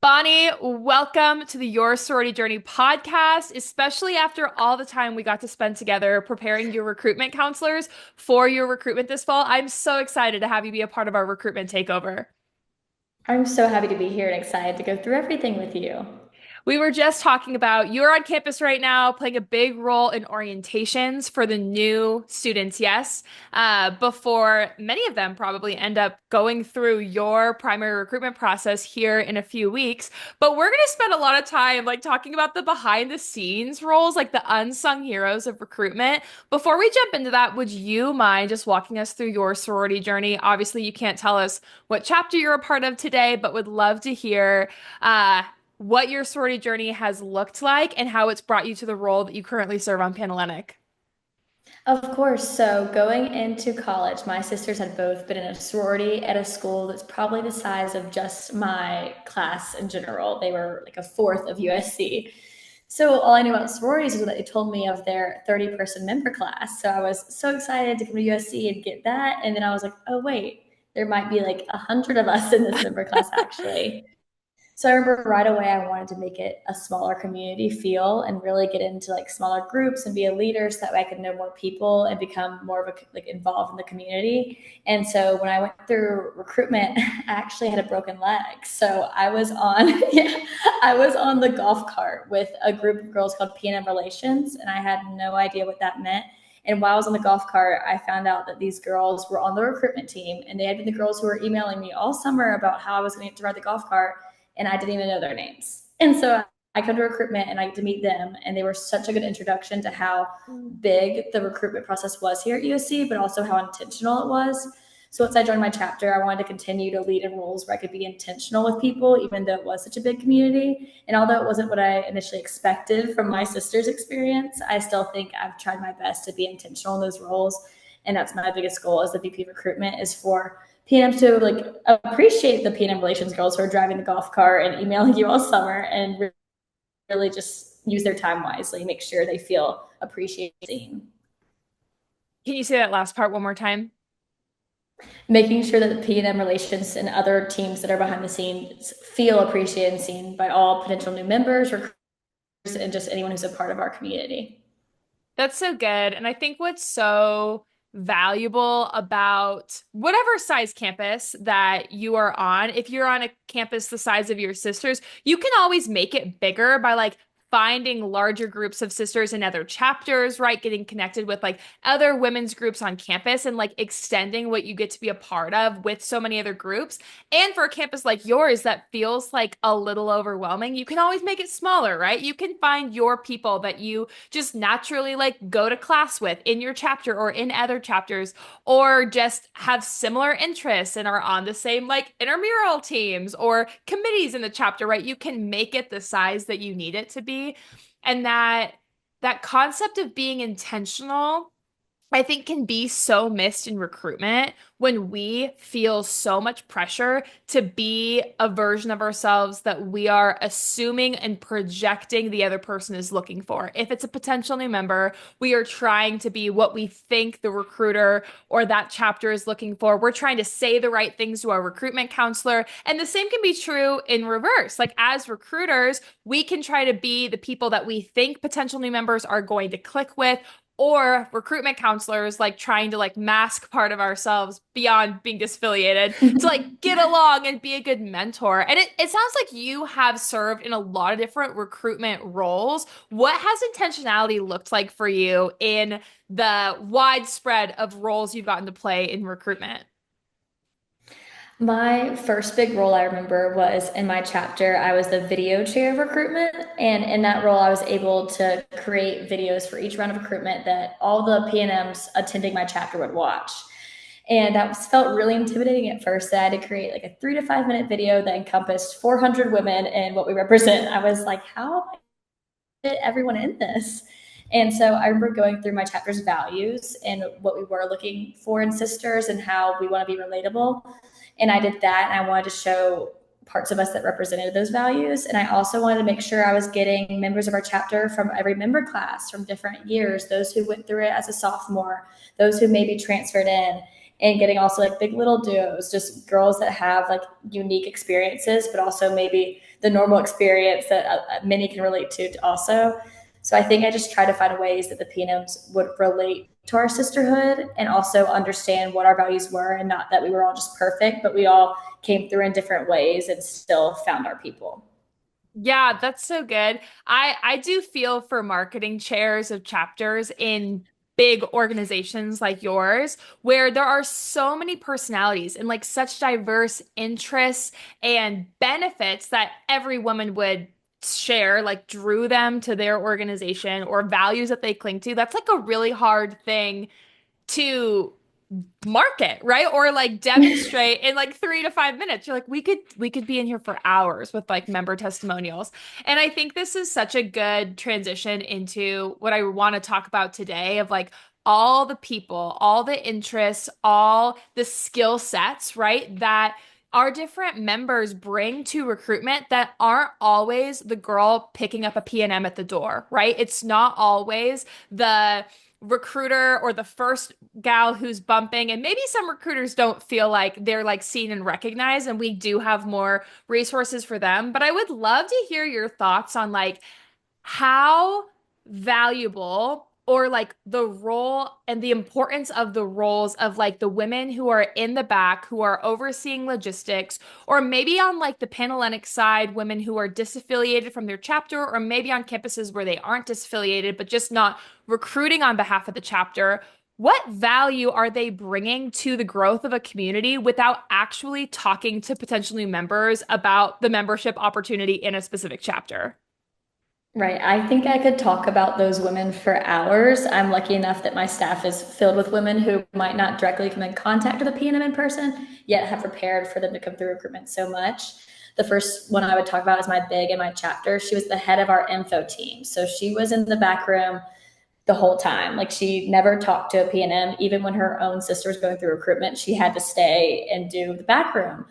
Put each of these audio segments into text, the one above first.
Bonnie, welcome to the Your Sorority Journey podcast, especially after all the time we got to spend together preparing your recruitment counselors for your recruitment this fall. I'm so excited to have you be a part of our recruitment takeover. I'm so happy to be here and excited to go through everything with you. We were just talking about you're on campus right now, playing a big role in orientations for the new students, yes, before many of them probably end up going through your primary recruitment process here in a few weeks. But we're going to spend a lot of time like talking about the behind the scenes roles, like the unsung heroes of recruitment. Before we jump into that, would you mind just walking us through your sorority journey? Obviously, you can't tell us what chapter you're a part of today, but would love to hear. What your sorority journey has looked like and how it's brought you to the role that you currently serve on Panhellenic. Of course, so going into college, my sisters had both been in a sorority at a school that's probably the size of just my class in general. They were like a fourth of USC. So all I knew about sororities was that they told me of their 30-person member class. So I was so excited to come to USC and get that. And then I was like, oh, wait, there might be like 100 of us in this member class actually. So I remember right away I wanted to make it a smaller community feel and really get into like smaller groups and be a leader so that way I could know more people and become more of a like involved in the community. And so when I went through recruitment, I actually had a broken leg. So I was on yeah, I was on the golf cart with a group of girls called P&M Relations, and I had no idea what that meant. And while I was on the golf cart, I found out that these girls were on the recruitment team, and they had been the girls who were emailing me all summer about how I was going to ride the golf cart, and I didn't even know their names. And so I come to recruitment and I get to meet them, and they were such a good introduction to how big the recruitment process was here at USC, but also how intentional it was. So once I joined my chapter, I wanted to continue to lead in roles where I could be intentional with people, even though it was such a big community. And although it wasn't what I initially expected from my sister's experience, I still think I've tried my best to be intentional in those roles. And that's my biggest goal as the VP of recruitment, is for P&M to like appreciate the P&M relations girls who are driving the golf cart and emailing you all summer, and really just use their time wisely, make sure they feel appreciated. Can you say that last part one more time? Making sure that the P&M relations and other teams that are behind the scenes feel appreciated and seen by all potential new members, recruiters, and just anyone who's a part of our community. That's so good. And I think what's so valuable about whatever size campus that you are on, if you're on a campus the size of your sisters, you can always make it bigger by like finding larger groups of sisters in other chapters, right? Getting connected with like other women's groups on campus and like extending what you get to be a part of with so many other groups. And for a campus like yours that feels like a little overwhelming, you can always make it smaller, right? You can find your people that you just naturally like go to class with in your chapter or in other chapters, or just have similar interests and are on the same like intramural teams or committees in the chapter, right? You can make it the size that you need it to be. And that concept of being intentional, I think, can be so missed in recruitment when we feel so much pressure to be a version of ourselves that we are assuming and projecting the other person is looking for. If it's a potential new member, we are trying to be what we think the recruiter or that chapter is looking for. We're trying to say the right things to our recruitment counselor. And the same can be true in reverse. Like as recruiters, we can try to be the people that we think potential new members are going to click with, or recruitment counselors like trying to like mask part of ourselves beyond being disaffiliated to like get along and be a good mentor. And it sounds like you have served in a lot of different recruitment roles. What has intentionality looked like for you in the widespread of roles you've gotten to play in recruitment? My first big role I remember was in my chapter. I was the video chair of recruitment. And in that role, I was able to create videos for each round of recruitment that all the P&Ms attending my chapter would watch. And felt really intimidating at first. I had to create like a 3 to 5 minute video that encompassed 400 women and what we represent. I was like, how am I fit everyone in this? And so I remember going through my chapter's values and what we were looking for in sisters and how we want to be relatable. And I did that, and I wanted to show parts of us that represented those values. And I also wanted to make sure I was getting members of our chapter from every member class from different years, those who went through it as a sophomore, those who maybe transferred in. and getting also like big little duos, just girls that have like unique experiences, but also maybe the normal experience that many can relate to also. So I think I just try to find ways that the PNMs would relate to our sisterhood and also understand what our values were, and not that we were all just perfect, but we all came through in different ways and still found our people. Yeah, that's so good. I do feel for marketing chairs of chapters in big organizations like yours, where there are so many personalities and like such diverse interests and benefits that every woman would share, like drew them to their organization or values that they cling to. That's like a really hard thing to market, right? Or like demonstrate in like 3 to 5 minutes. You're like, we could be in here for hours with like member testimonials. And I think this is such a good transition into what I want to talk about today of like all the people, all the interests, all the skill sets, right? That our different members bring to recruitment that aren't always the girl picking up a P&M at the door, right? It's not always the recruiter or the first gal who's bumping, and maybe some recruiters don't feel like they're like seen and recognized, and we do have more resources for them. But I would love to hear your thoughts on like how valuable or like the role and the importance of the roles of like the women who are in the back who are overseeing logistics, or maybe on like the Panhellenic side, women who are disaffiliated from their chapter, or maybe on campuses where they aren't disaffiliated but just not recruiting on behalf of the chapter. What value are they bringing to the growth of a community without actually talking to potential new members about the membership opportunity in a specific chapter? Right. I think I could talk about those women for hours. I'm lucky enough that my staff is filled with women who might not directly come in contact with a PNM in person, yet have prepared for them to come through recruitment so much. The first one I would talk about is my big in my chapter. She was the head of our info team. So she was in the back room the whole time. Like she never talked to a PNM, even when her own sister was going through recruitment, she had to stay and do the back room.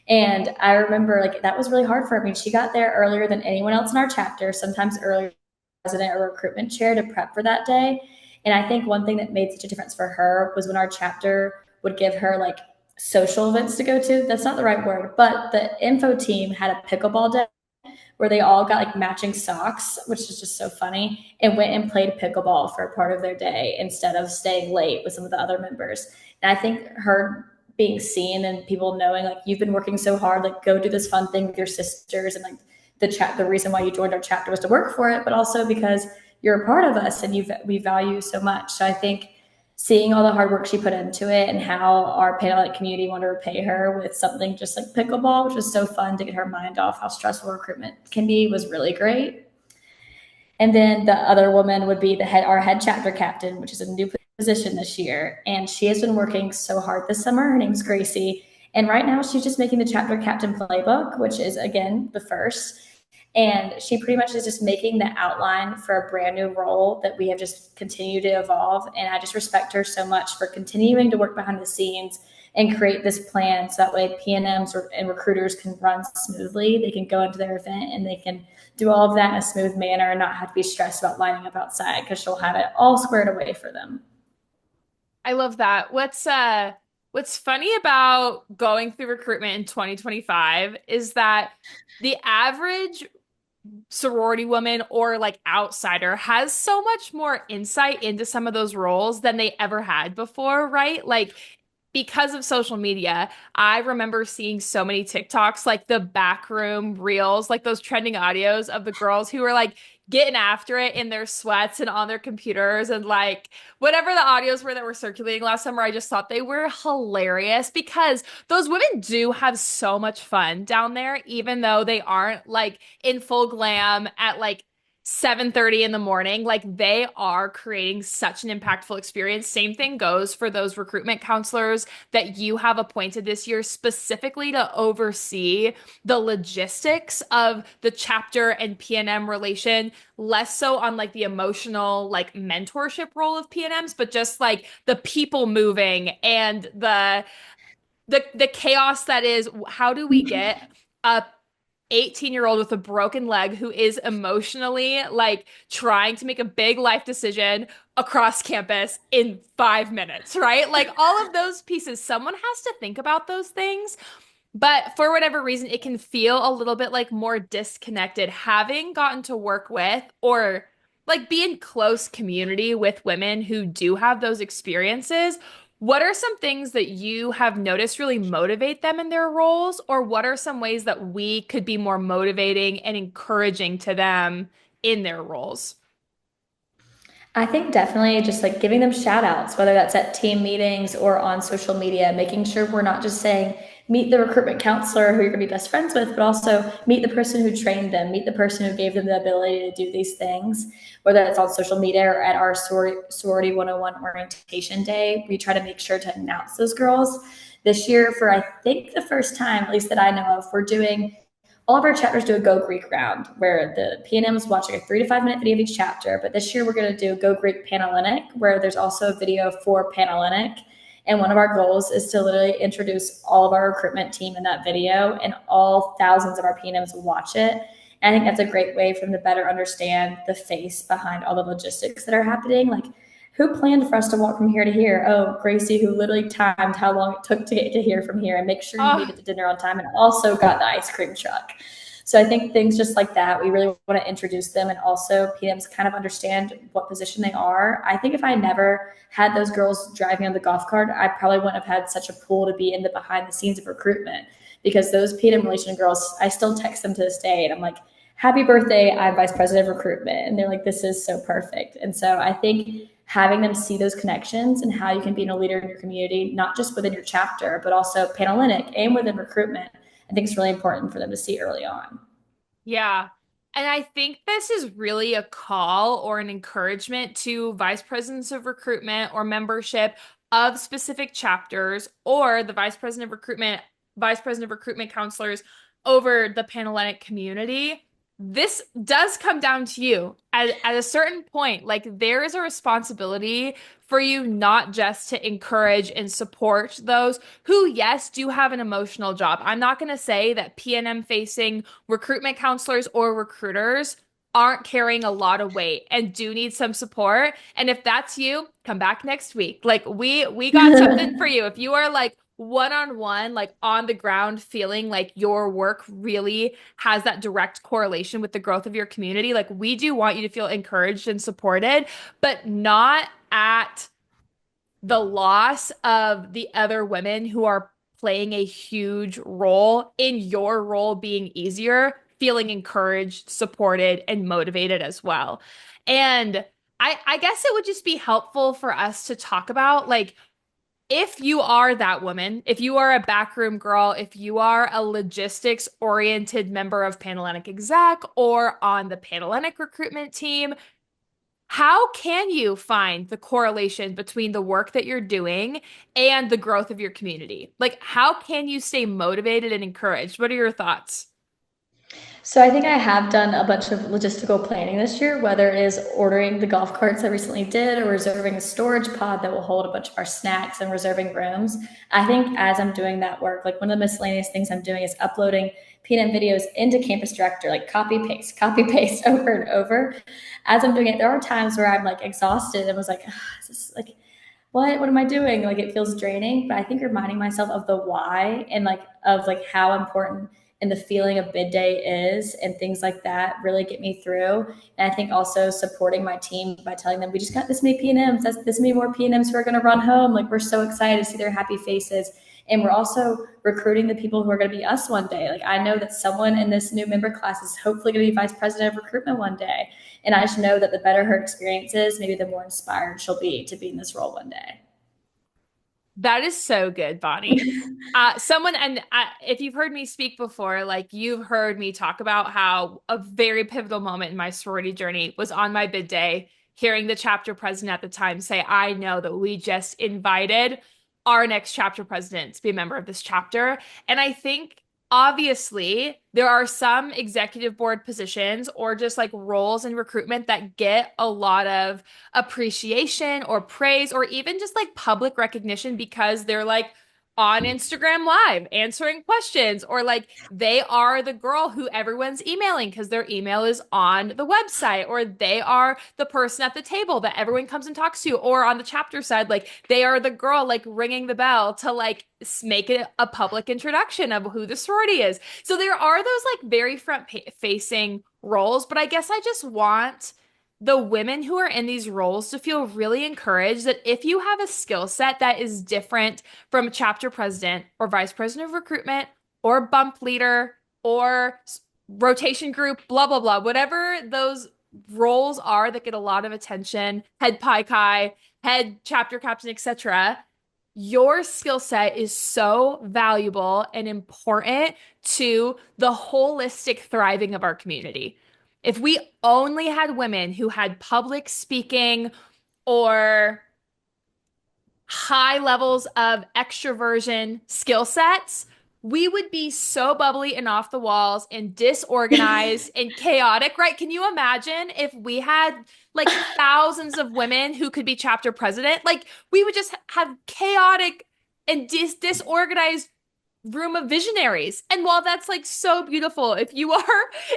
And I remember like that was really hard for her. I mean, she got there earlier than anyone else in our chapter, sometimes earlier than the president or recruitment chair to prep for that day. And I think one thing that made such a difference for her was when our chapter would give her like social events to go to. That's not the right word, but the info team had a pickleball day where they all got like matching socks, which is just so funny, and went and played pickleball for a part of their day instead of staying late with some of the other members. And I think her being seen and people knowing like you've been working so hard, like go do this fun thing with your sisters, and like the reason why you joined our chapter was to work for it, but also because you're a part of us and we value you so much. So I think seeing all the hard work she put into it and how our Panhellenic community wanted to repay her with something just like pickleball, which was so fun to get her mind off how stressful recruitment can be, was really great. And then the other woman would be our head chapter captain, which is a new position this year. And she has been working so hard this summer. Her name's Gracie. And right now she's just making the chapter captain playbook, which is again the first. And she pretty much is just making the outline for a brand new role that we have just continued to evolve. And I just respect her so much for continuing to work behind the scenes and create this plan so that way PNMs and recruiters can run smoothly. They can go into their event and they can do all of that in a smooth manner and not have to be stressed about lining up outside because she'll have it all squared away for them. I love that. What's funny about going through recruitment in 2025 is that the average sorority woman or like outsider has so much more insight into some of those roles than they ever had before, right? Like because of social media, I remember seeing so many TikToks, like the backroom reels, like those trending audios of the girls who were like getting after it in their sweats and on their computers and like whatever the audios were that were circulating last summer. I just thought they were hilarious because those women do have so much fun down there, even though they aren't like in full glam at like 7:30 in the morning. Like they are creating such an impactful experience. Same thing goes for those recruitment counselors that you have appointed this year specifically to oversee the logistics of the chapter and PNM relation, less so on like the emotional like mentorship role of PNMs, but just like the people moving and the chaos that is how do we get a 18-year-old with a broken leg who is emotionally like trying to make a big life decision across campus in 5 minutes, right? Like all of those pieces, someone has to think about those things. But for whatever reason, it can feel a little bit like more disconnected. Having gotten to work with or like be in close community with women who do have those experiences, what are some things that you have noticed really motivate them in their roles? Or what are some ways that we could be more motivating and encouraging to them in their roles? I think definitely just like giving them shout outs, whether that's at team meetings or on social media, making sure we're not just saying, meet the recruitment counselor who you're going to be best friends with, but also meet the person who trained them, meet the person who gave them the ability to do these things, whether that's on social media or at our sorority 101 orientation day. We try to make sure to announce those girls. This year, for I think the first time, at least that I know of, we're doing all of our chapters do a Go Greek round where the P&M is watching a 3 to 5 minute video of each chapter. But this year we're going to do Go Greek Panhellenic, where there's also a video for Panhellenic. And one of our goals is to literally introduce all of our recruitment team in that video, and all thousands of our P&Ms will watch it. And I think that's a great way for them to better understand the face behind all the logistics that are happening. Like, who planned for us to walk from here to here? Oh, Gracie, who literally timed how long it took to get to here from here and make sure you made Oh, it to dinner on time and also got the ice cream truck. So I think things just like that, we really want to introduce them, and also PMs kind of understand what position they are. I think if I never had those girls driving on the golf cart, I probably wouldn't have had such a pool to be in the behind the scenes of recruitment, because those PM relation girls, I still text them to this day and I'm like, happy birthday, I'm vice president of recruitment. And they're like, this is so perfect. And so I think having them see those connections and how you can be a leader in your community, not just within your chapter, but also Panhellenic and within recruitment, I think it's really important for them to see early on. yeah. And I think this is really a call or an encouragement to vice presidents of recruitment or membership of specific chapters or the vice president of recruitment counselors over the Panhellenic community. This does come down to you at a certain point. Like there is a responsibility for you not just to encourage and support those who, yes, do have an emotional job. I'm not going to say that PNM facing recruitment counselors or recruiters aren't carrying a lot of weight and do need some support. And if that's you, come back next week. Like we got something for you. If you are like one-on-one, like on the ground feeling like your work really has that direct correlation with the growth of your community, like we do want you to feel encouraged and supported, but not at the loss of the other women who are playing a huge role in your role being easier, feeling encouraged, supported, and motivated as well. And I guess it would just be helpful for us to talk about like if you are that woman, if you are a backroom girl, if you are a logistics oriented member of Panhellenic Exec or on the Panhellenic recruitment team, how can you find the correlation between the work that you're doing and the growth of your community? Like, how can you stay motivated and encouraged? What are your thoughts? So I think I have done a bunch of logistical planning this year, whether it is ordering the golf carts I recently did or reserving a storage pod that will hold a bunch of our snacks and reserving rooms. I think as I'm doing that work, like one of the miscellaneous things I'm doing is uploading P&M videos into Campus Director, like copy paste over and over. As I'm doing it, there are times where I'm like exhausted and was like, is this like, what am I doing? Like it feels draining, but I think reminding myself of the why and like of like how important and the feeling of bid day is and things like that really get me through. And I think also supporting my team by telling them we just got this many P&Ms, that's this many more P&Ms who are going to run home. Like we're so excited to see their happy faces. And we're also recruiting the people who are going to be us one day. Like I know that someone in this new member class is hopefully going to be vice president of recruitment one day. And I just know that the better her experience is, maybe the more inspired she'll be to be in this role one day. That is so good, Bonnie. If you've heard me speak before, like you've heard me talk about how a very pivotal moment in my sorority journey was on my bid day, hearing the chapter president at the time say, I know that we just invited our next chapter president to be a member of this chapter. And I think obviously there are some executive board positions or just like roles in recruitment that get a lot of appreciation or praise or even just like public recognition because they're like on Instagram Live answering questions, or like they are the girl who everyone's emailing because their email is on the website, or they are the person at the table that everyone comes and talks to, or on the chapter side, like they are the girl like ringing the bell to like make it a public introduction of who the sorority is. So there are those like very front facing roles, but I guess I just want the women who are in these roles to feel really encouraged that if you have a skill set that is different from chapter president or vice president of recruitment or bump leader or rotation group, blah, blah, blah, whatever those roles are that get a lot of attention, head pai kai, head chapter captain, etc. Your skill set is so valuable and important to the holistic thriving of our community. If we only had women who had public speaking or high levels of extroversion skill sets, we would be so bubbly and off the walls and disorganized and chaotic, right? Can you imagine if we had like thousands of women who could be chapter president? Like we would just have chaotic and disorganized room of visionaries. And while that's like so beautiful, if you are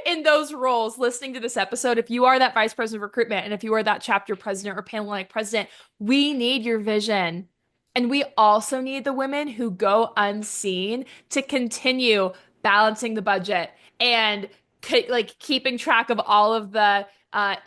in those roles listening to this episode, if you are that vice president of recruitment and if you are that chapter president or Panhellenic president, we need your vision. And we also need the women who go unseen to continue balancing the budget and like keeping track of all of the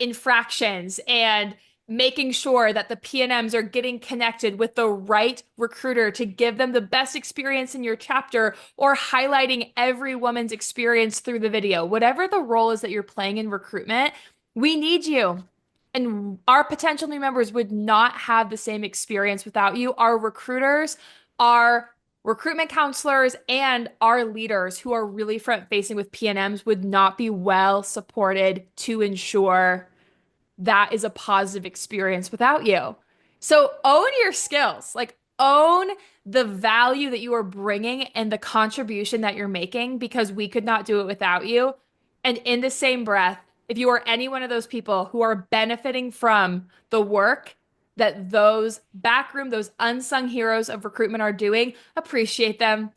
infractions and making sure that the PNMs are getting connected with the right recruiter to give them the best experience in your chapter, or highlighting every woman's experience through the video. Whatever the role is that you're playing in recruitment, we need you. And our potential new members would not have the same experience without you. Our recruiters, our recruitment counselors, and our leaders who are really front facing with PNMs would not be well supported to ensure that is a positive experience without you. So own your skills, like own the value that you are bringing and the contribution that you're making, because we could not do it without you. And in the same breath, if you are any one of those people who are benefiting from the work that those backroom, those unsung heroes of recruitment are doing, appreciate them.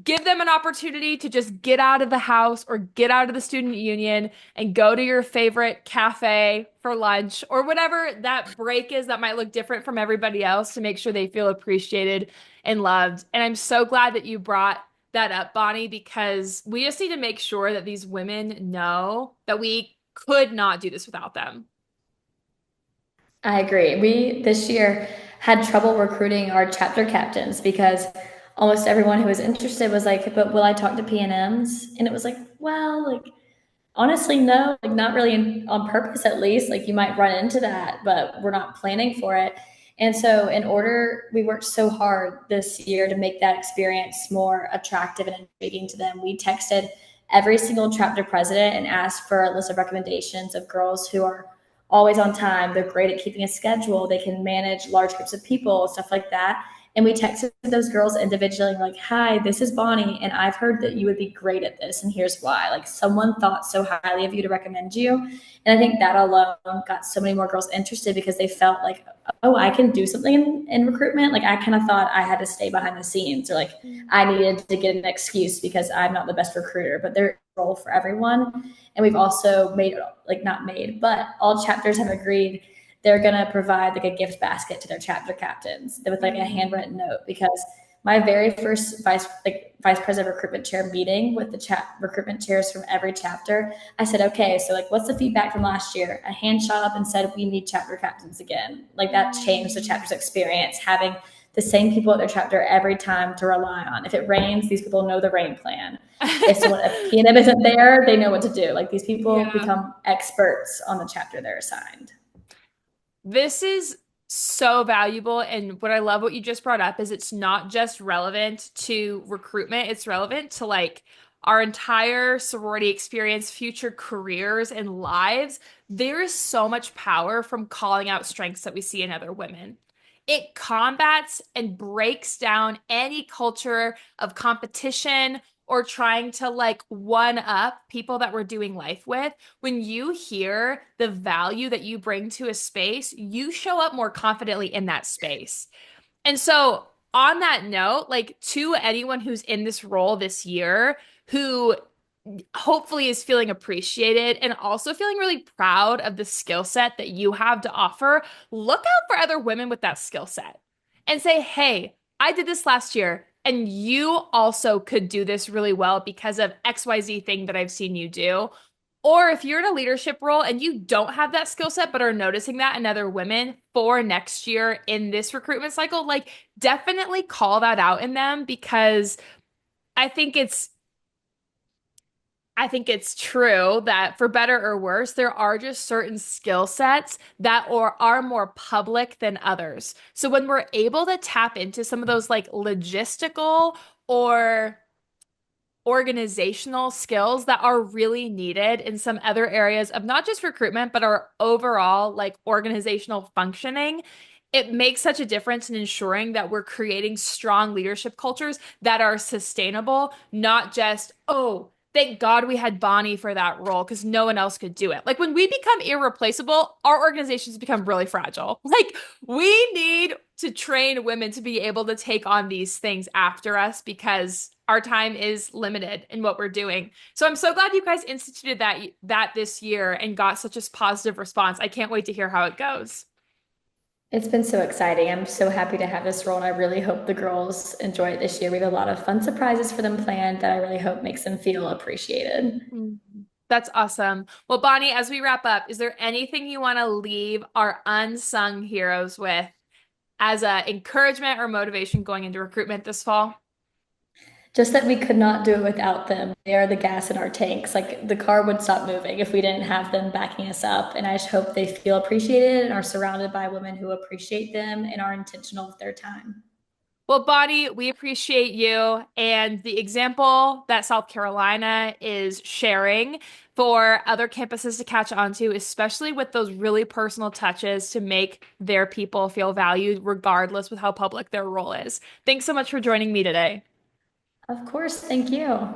Give them an opportunity to just get out of the house or get out of the student union and go to your favorite cafe for lunch or whatever that break is that might look different from everybody else, to make sure they feel appreciated and loved. And I'm so glad that you brought that up, Bonnie, because we just need to make sure that these women know that we could not do this without them. I agree. We this year had trouble recruiting our chapter captains because almost everyone who was interested was like, "But will I talk to PNMs?" And it was like, "Well, like honestly, no, like not really on purpose at least. Like you might run into that, but we're not planning for it." And so we worked so hard this year to make that experience more attractive and intriguing to them. We texted every single chapter president and asked for a list of recommendations of girls who are always on time. They're great at keeping a schedule. They can manage large groups of people, stuff like that. And we texted those girls individually, like, "Hi, this is Bonnie, and I've heard that you would be great at this, and here's why." Like, someone thought so highly of you to recommend you. And I think that alone got so many more girls interested because they felt like, "Oh, I can do something in recruitment." Like, I kind of thought I had to stay behind the scenes, or like I needed to get an excuse because I'm not the best recruiter, but there's a role for everyone. And we've also made, like, not made, but all chapters have agreed they're going to provide like a gift basket to their chapter captains with like a handwritten note, because my very first vice president recruitment chair meeting with the recruitment chairs from every chapter, I said, "Okay, so like what's the feedback from last year?" A hand shot up and said, "We need chapter captains again." Like that changed the chapter's experience, having the same people at their chapter every time to rely on. If it rains, these people know the rain plan. If P&M isn't there, they know what to do. Like these people Yeah. become experts on the chapter they're assigned. This is so valuable. And what I love what you just brought up is it's not just relevant to recruitment, it's relevant to like our entire sorority experience, future careers and lives. There is so much power from calling out strengths that we see in other women. It combats and breaks down any culture of competition or trying to like one up people that we're doing life with. When you hear the value that you bring to a space, you show up more confidently in that space. And so on that note, like to anyone who's in this role this year who hopefully is feeling appreciated and also feeling really proud of the skill set that you have to offer, look out for other women with that skill set and say, hey, I did this last year. And you also could do this really well because of XYZ thing that I've seen you do. Or if you're in a leadership role and you don't have that skill set, but are noticing that in other women for next year in this recruitment cycle, like definitely call that out in them because I think it's I think it's true that for better or worse, there are just certain skill sets that are more public than others. So when we're able to tap into some of those like logistical or organizational skills that are really needed in some other areas of not just recruitment, but our overall like organizational functioning. It makes such a difference in ensuring that we're creating strong leadership cultures that are sustainable, not just, oh, thank God we had Bonnie for that role because no one else could do it. Like when we become irreplaceable, our organizations become really fragile. Like we need to train women to be able to take on these things after us because our time is limited in what we're doing. So I'm so glad you guys instituted that this year and got such a positive response. I can't wait to hear how it goes. It's been so exciting. I'm so happy to have this role, and I really hope the girls enjoy it this year. We have a lot of fun surprises for them planned that I really hope makes them feel appreciated. Mhm. That's awesome. Well, Bonnie, as we wrap up, is there anything you want to leave our unsung heroes with as a encouragement or motivation going into recruitment this fall? Just that we could not do it without them. They are the gas in our tanks. Like the car would stop moving if we didn't have them backing us up. And I just hope they feel appreciated and are surrounded by women who appreciate them and are intentional with their time. Well, Bonnie, we appreciate you and the example that South Carolina is sharing for other campuses to catch on to, especially with those really personal touches to make their people feel valued, regardless with how public their role is. Thanks so much for joining me today. Of course, thank you.